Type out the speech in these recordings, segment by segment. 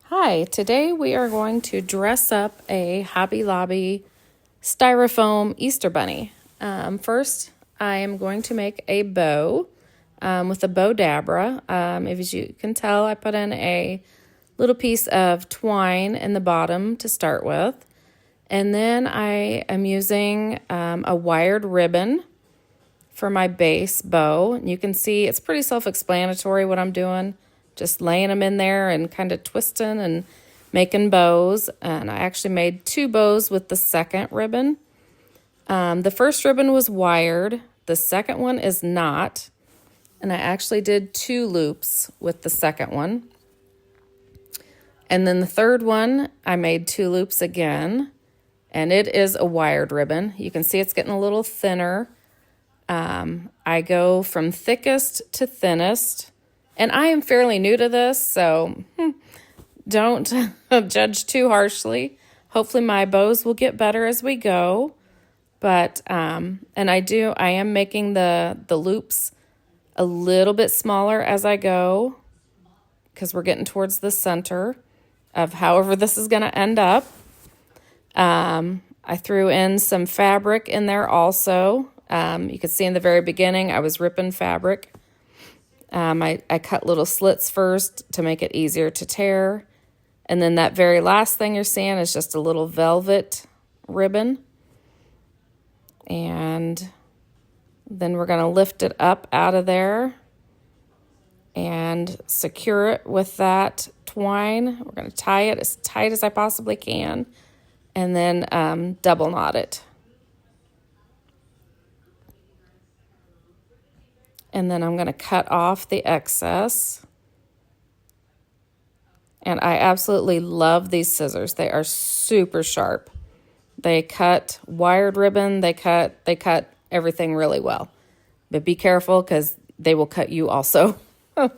Hi, today we are going to dress up a Hobby Lobby styrofoam Easter bunny. First, I am going to make a bow with a bow dabra. As you can tell, I put in a little piece of twine in the bottom to start with. And then I am using a wired ribbon for my base bow. And you can see it's pretty self-explanatory what I'm doing. Just laying them in there and kind of twisting and making bows. And I actually made 2 bows with the second ribbon. The first ribbon was wired. The second one is not. And I actually did 2 loops with the second one. And then the third one, I made 2 loops again. And it is a wired ribbon. You can see it's getting a little thinner. I go from thickest to thinnest. And I am fairly new to this, so don't judge too harshly. Hopefully my bows will get better as we go. But, and I am making the loops a little bit smaller as I go because we're getting towards the center of however this is going to end up. I threw in some fabric in there also. You could see in the very beginning I was ripping fabric. I cut little slits first to make it easier to tear. And then that very last thing you're seeing is just a little velvet ribbon. And then we're going to lift it up out of there and secure it with that twine. We're going to tie it as tight as I possibly can and then double knot it. And then I'm going to cut off the excess. And I absolutely love these scissors. They are super sharp. They cut wired ribbon. They cut everything really well. But be careful because they will cut you also.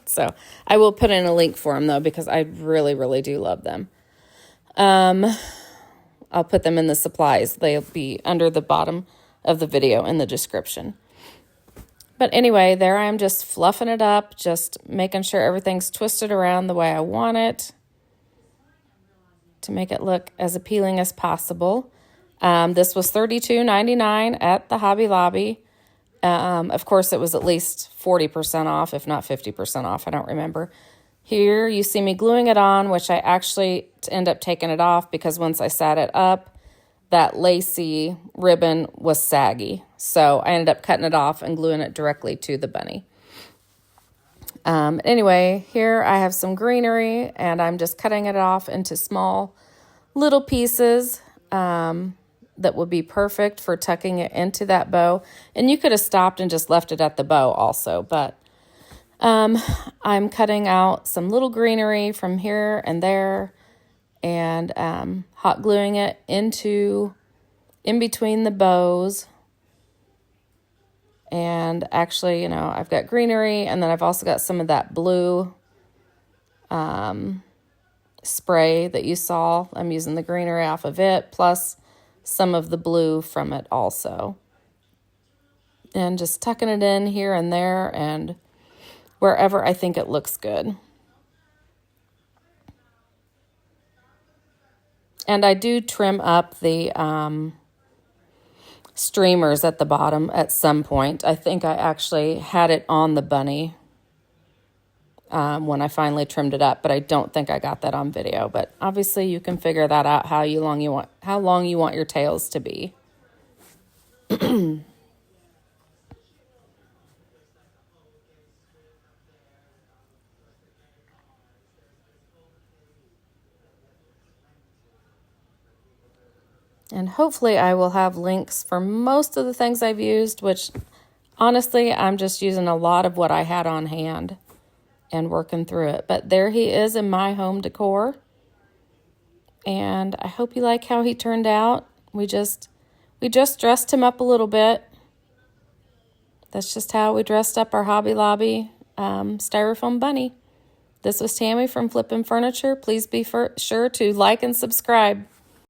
So I will put in a link for them though because I really, really do love them. I'll put them in the supplies. They'll be under the bottom of the video in the description. But anyway, there I am just fluffing it up, just making sure everything's twisted around the way I want it to make it look as appealing as possible. This was $32.99 at the Hobby Lobby. Of course, it was at least 40% off, if not 50% off. I don't remember. Here you see me gluing it on, which I actually end up taking it off because once I sat it up, that lacy ribbon was saggy. So I ended up cutting it off and gluing it directly to the bunny. Anyway, here I have some greenery and I'm just cutting it off into small little pieces that would be perfect for tucking it into that bow. And you could have stopped and just left it at the bow also, but I'm cutting out some little greenery from here and there and hot gluing it in between the bows. And actually, I've got greenery and then I've also got some of that blue spray that you saw. I'm using the greenery off of it plus some of the blue from it also. And just tucking it in here and there and wherever I think it looks good. And I do trim up the streamers at the bottom at some point. I think I actually had it on the bunny when I finally trimmed it up, but I don't think I got that on video. But obviously you can figure that out how long you want your tails to be. And hopefully I will have links for most of the things I've used, which honestly, I'm just using a lot of what I had on hand and working through it. But there he is in my home decor. And I hope you like how he turned out. We just dressed him up a little bit. That's just how we dressed up our Hobby Lobby styrofoam bunny. This was Tammy from Flippin' Furniture. Please be sure to like and subscribe.